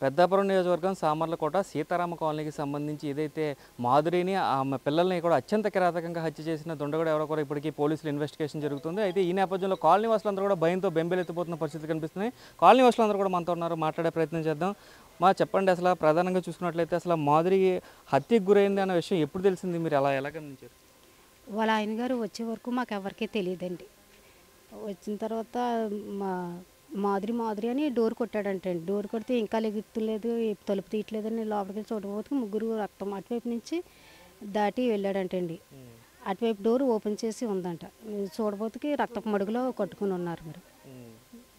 పెద్దాపురం నియోజకవర్గం సామర్లకోట సీతారామ కాలనీకి సంబంధించి ఏదైతే మాధురిని ఆమె పిల్లల్ని కూడా అత్యంత కిరాతకంగా హత్య చేసిన దుండగుడు ఎవరో కూడా ఇప్పటికీ పోలీసులు ఇన్వెస్టిగేషన్ జరుగుతుంది. అయితే ఈ నేపథ్యంలో కాలనీ వాసులందరూ కూడా భయంతో బెంబేలెత్తిపోతున్న పరిస్థితి కనిపిస్తున్నాయి. కాలనీ వాసులందరూ కూడా మనతో ఉన్నారు, మాట్లాడే ప్రయత్నం చేద్దాం. చెప్పండి, అసలు ప్రధానంగా చూసుకున్నట్లయితే అసలు మాధురి హత్యకు గురైంది అన్న విషయం ఎప్పుడు తెలిసింది, మీరు ఎలా గమనించారు? వాళ్ళ ఆయన గారు వచ్చే వరకు మాకు ఎవరికీ తెలియదండి. వచ్చిన తర్వాత మాధురి అని డోర్ కొట్టాడంటే డోర్ కొడితే ఇంకా లెగుతులేదు, తలుపు తీయట్లేదని లోపలికి చూడకపోతే ముగ్గురు రక్తం అటువైపు నుంచి దాటి వెళ్ళాడంటండి. అటువైపు డోర్ ఓపెన్ చేసి ఉందంట, చూడబోతుకి రక్తపు మడుగులో కొట్టుకుని ఉన్నారు. మరి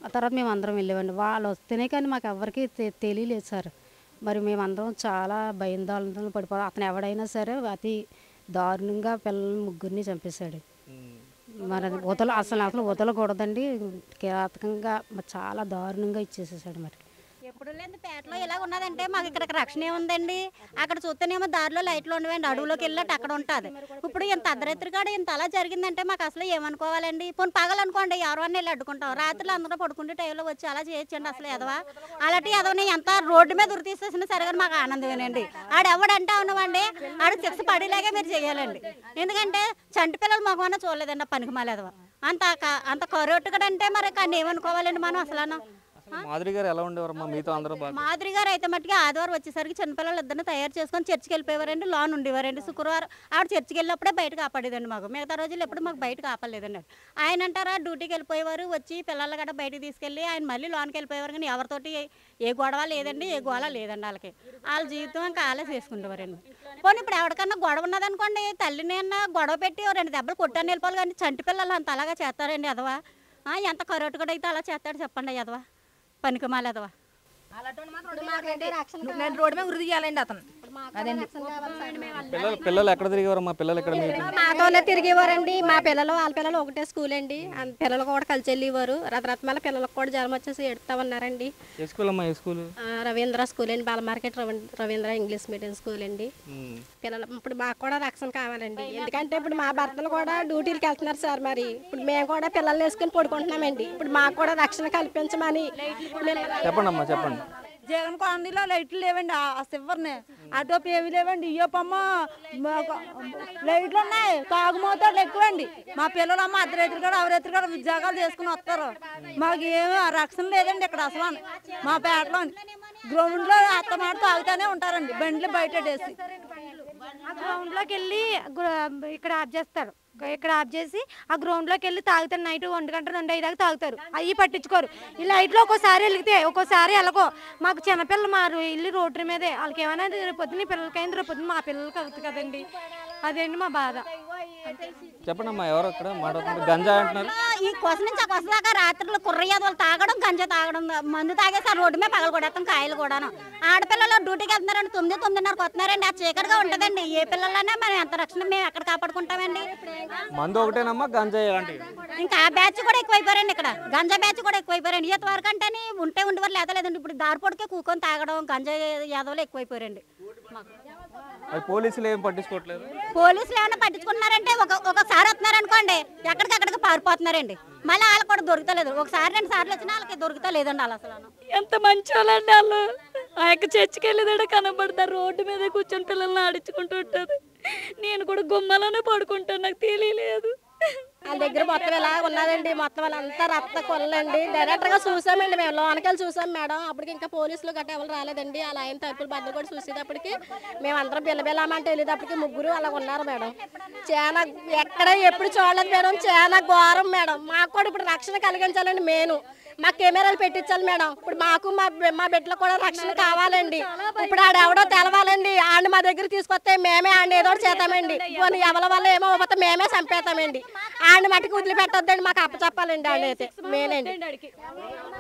ఆ తర్వాత మేము అందరం వెళ్ళామండి. వాళ్ళు వస్తేనే కానీ మాకు ఎవరికి తెలియలేదు సార్. మరి మేమందరం చాలా భయందాలను పడిపోతాం. అతను ఎవడైనా సరే అతి దారుణంగా పిల్లల్ని ముగ్గురిని చంపేశాడు. మరి అసలు వదలకూడదండి, కిరాతకంగా చాలా దారుణంగా ఇచ్చేసేసాడు. మరి ఎప్పుడు లేదు పేటలో ఇలా ఉన్నదంటే మాకు ఇక్కడ రక్షణ ఏముందండి. అక్కడ చూస్తేనేమో దారిలో లైట్లు ఉండవండి, అడవులోకి వెళ్ళినట్టు అక్కడ ఉంటుంది. ఇప్పుడు ఇంత అర్ధరాత్రి కాడ ఇంత అలా జరిగిందంటే మాకు అసలు ఏమనుకోవాలండి. పోనీ పగలనుకోండి ఎవరన్నా వెళ్ళి అడ్డుకుంటాం, రాత్రులు అందరూ పడుకుంటే టైంలో వచ్చి అలా చేయొచ్చండి. అసలు ఎదవా అలాంటి ఎదవని ఎంత రోడ్డు మీద ఉరి తీసేసినా సరే కానీ మాకు ఆనందమేనండి. ఆడెవడంటే ఉన్నవండి ఆడు శిక్ష పడేలాగే మీరు చేయాలండి. ఎందుకంటే చంటి పిల్లలు మగమన్నా చూడలేదండి ఆ పనికి మాలేదవా అంత కరోట్టుకడంటే మరి కానీ ఏమనుకోవాలండి మనం అసలు. మాధురి గారు ఎలా ఉండేవారమ్మా మీతో అందరూ? మాధురి గారు అయితే మట్టుకి ఆదివారం వచ్చేసరికి చిన్నపిల్లలు ఇద్దరిని తయారు చేసుకొని చర్చికి వెళ్ళిపోయేవారండి, లోన్ ఉండేవారండి. శుక్రవారం ఆవిడ చర్చికి వెళ్ళినప్పుడే బయట కాపాడేదండి. మాకు మిగతా రోజులు ఎప్పుడు మాకు బయట కాపాడలేదండి. ఆయన అంటారా డ్యూటీకి వెళ్ళిపోయేవారు, వచ్చి పిల్లలు గట్రా బయటకు తీసుకెళ్ళి ఆయన మళ్ళీ లోన్కి వెళ్ళిపోయేవారు. కానీ ఎవరితోటి ఏ గొడవ లేదండి, ఏ గోళ లేదండి. వాళ్ళకి వాళ్ళ జీవితం ఇంకా వాళ్ళే చేసుకుంటేవారండి. పోనీ ఇప్పుడు ఎవరికన్నా గొడవ ఉన్నదనుకోండి, తల్లిని అన్న గొడవ పెట్టి 2 దెబ్బలు కొట్టాను వెళ్ళిపోవాలి. కానీ చంటి పిల్లలు అంత అలాగా చేస్తారండి అదవా. ఎంత కరోటు కూడా అయితే అలా చేస్తాడు చెప్పండి అదవా, పనికి మాలేదవా. నేను రోడ్డు మీద వృద్ధి చేయాలండి అతను. అదండి పిల్లలు ఎక్కడ తిరిగేవారమ్మా? పిల్లలు ఎక్కడ మాతోనే తిరిగేవారండి. మా పిల్లలు వాళ్ళ పిల్లలు ఒకటే స్కూల్ అండి. పిల్లలు కూడా కలిసి వెళ్ళేవారు. రథరత్మాల పిల్లలకు కూడా జ్వరం వచ్చేసి ఎడుతా ఉన్నారండి. రవీంద్ర స్కూల్ అండి, Bala market Ravindra English medium school అండి. పిల్లలు ఇప్పుడు మాకు కూడా రక్షణ కావాలండి. ఎందుకంటే ఇప్పుడు మా భర్తలు కూడా డ్యూటీలకు వెళ్తున్నారు సార్. మరి ఇప్పుడు మేము కూడా పిల్లలు వేసుకుని పడుకుంటున్నామండి. ఇప్పుడు మాకు కూడా రక్షణ కల్పించమని చెప్పండి. జగన్ కాలనీలో లైట్లు లేవండి, ఆ సివర్ని అటోపు ఏమి లేవండి. ఇయ్యోపమ్మ లైట్లు ఉన్నాయి, తాగుమోతాడు ఎక్కువండి. మా పిల్లలు అమ్మ అర్ధరాత్రి కూడా అవరాత్రి కూడా ఉద్యోగాలు చేసుకుని వస్తారు. మాకు ఏమి రక్షణ లేదండి ఇక్కడ అసలు. మా పేటలో గ్రౌండ్లో అత్తమాట తాగుతూనే ఉంటారండి, బండ్లు బయట వేసి. ఆ గ్రౌండ్లోకి వెళ్ళి ఇక్కడ ఆఫ్ చేస్తారు. ఇక్కడ ఆఫ్ చేసి ఆ గ్రౌండ్లోకి వెళ్ళి తాగుతారు. నైట్ 1 గంట 2 దాకా తాగుతారు. అవి పట్టించుకోరు. ఈ లైట్లో ఒక్కోసారి వెలిగితే ఒక్కోసారి ఎలాగో. మాకు చిన్నపిల్లలు మారు ఇల్లు రోడ్డు మీదే. వాళ్ళకి ఏమైనా రేపు పొద్దున్న పిల్లలకైంది, రేపు పొద్దున్న మా పిల్లలకి అవుతుంది కదండి. అదేంటి మా బాధ. చెప్పండమ్మా, ఎవరు అక్కడ మాట్లాడుతున్నారు? గంజా అంటున్నారు. ఈ కొస నుంచి ఆ కొస దాకా రాత్రులు కుర్రయ్యలు తాగడం, గంజా తాగడం, మందు తాగేసి ఆ రోడ్డు మీద పగలు కొడతాం, కాయలు కూడాను. ఆడపిల్లలు డ్యూటీకి వెళ్తున్నారండి, 9:30కి వస్తున్నారండి. ఆ చీకటిగా ఉంటుందండి. ఏ పిల్లలన్నా మనం ఎంత రక్షణ మేము ఎక్కడ కాపాడుకుంటామండి. మందు ఒకటేనమ్మా, గంజా ఇలాంటివి ఇంకా ఆ బ్యాచ్ కూడా ఎక్కువైపోయారండి. ఇక్కడ గంజా బ్యాచ్ కూడా ఎక్కువైపోయారండి. ఈత వరకు అంటే ఉండేవారు లేదలేదండి. ఇప్పుడు దారిపోటుకే కూకొని తాగడం, గంజా యాదవులు ఎక్కువైపోయారండి. పోలీసులు ఏం పట్టించుకోవట్లేదు. పోలీసులు ఏమైనా పట్టించుకుంటున్నారంటే ఒకసారి వస్తున్నారు అనుకోండి, ఎక్కడికక్కడికి పారిపోతున్నారండి. మళ్ళీ వాళ్ళకి కూడా దొరుకుతలేదు. ఒకసారి 2 సార్లు వచ్చినా వాళ్ళకి దొరుకుతలేదండి. వాళ్ళు అసలు ఎంత మంచి వాళ్ళండి వాళ్ళు. ఆ యొక్క చర్చికి వెళ్ళేదాడే కనబడతారు, రోడ్డు మీద కూర్చొని పిల్లల్ని ఆడించుకుంటూ ఉంటుంది. నేను కూడా గుమ్మలోనే పడుకుంటాను, నాకు తెలియలేదు. వాళ్ళ దగ్గర మొత్తం ఇలా ఉన్నదండి. మొత్తం వాళ్ళంతా రక్త కొల్లండి. డైరెక్ట్గా చూసామండి, మేము లోనకెళ్ళి చూసాం మేడం. అప్పటికి ఇంకా పోలీసులు గట్రా ఎవరు రాలేదండి. అలా ఆయన తలుపులు బద్దలు కూడా చూసేటప్పటికి మేము అందరం బిల్లబిల్లమంటే వెళ్ళేటప్పటికి ముగ్గురు అలా ఉన్నారు మేడం. చాలా ఎక్కడ ఎప్పుడు చూడలేదు మేడం, చాలా ఘోరం మేడం. మాకు కూడా ఇప్పుడు రక్షణ కలిగించాలండి. మా కెమెరాలు పెట్టించాలి మేడం. ఇప్పుడు మాకు మా బిడ్డలకు కూడా రక్షణ కావాలండి. ఇప్పుడు ఆడెవడో తెలవాలండి. ఆడిని మా దగ్గర తీసుకొస్తే మేమే ఆడిని ఏదో చేస్తామండి. కొన్ని ఎవరి వల్ల ఏమో పోతే మేమే చంపేస్తామండి. ఆడిని మట్టికి వదిలిపెట్టొద్దండి, మాకు అప్పచెప్పాలండి. ఆడిని అయితే మేనండి.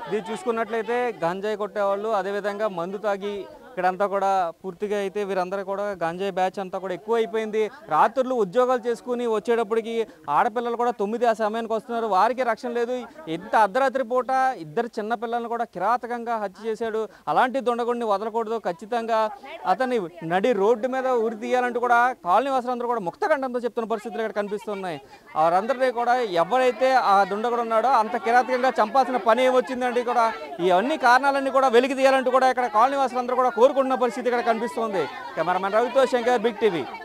ఇది చూసుకున్నట్లయితే గంజాయి కొట్టేవాళ్ళు, అదేవిధంగా మందు తాగి ఇక్కడంతా కూడా పూర్తిగా అయితే వీరందరూ కూడా గంజాయి బ్యాచ్ అంతా కూడా ఎక్కువ అయిపోయింది. రాత్రులు ఉద్యోగాలు చేసుకుని వచ్చేటప్పటికి ఆడపిల్లలు కూడా 9 ఆ సమయానికి వస్తున్నారు, వారికి రక్షణ లేదు. ఇంత అర్ధరాత్రి పూట ఇద్దరు చిన్న పిల్లలను కూడా కిరాతకంగా హత్య చేశాడు. అలాంటి దొండగుడిని వదలకూడదు, ఖచ్చితంగా అతన్ని నడి రోడ్డు మీద ఉరి తీయాలంటూ కూడా కాలనీ వాసులందరూ కూడా ముక్తకంఠంతో చెప్తున్న పరిస్థితులు ఇక్కడ కనిపిస్తున్నాయి. వారందరినీ కూడా ఎవరైతే ఆ దుండగుడు ఉన్నాడో అంత కిరాతకంగా చంపాల్సిన పని ఏమొచ్చిందండి కూడా. ఇవన్నీ కారణాలన్నీ కూడా వెలికి తీయాలంటూ కూడా ఇక్కడ కాలనీ వాసులందరూ కూడా కోరుకుంటున్న పరిస్థితి ఇక్కడ కనిపిస్తుంది. కెమెరామెన్ రవితో శంకర్, బిగ్ టీవీ.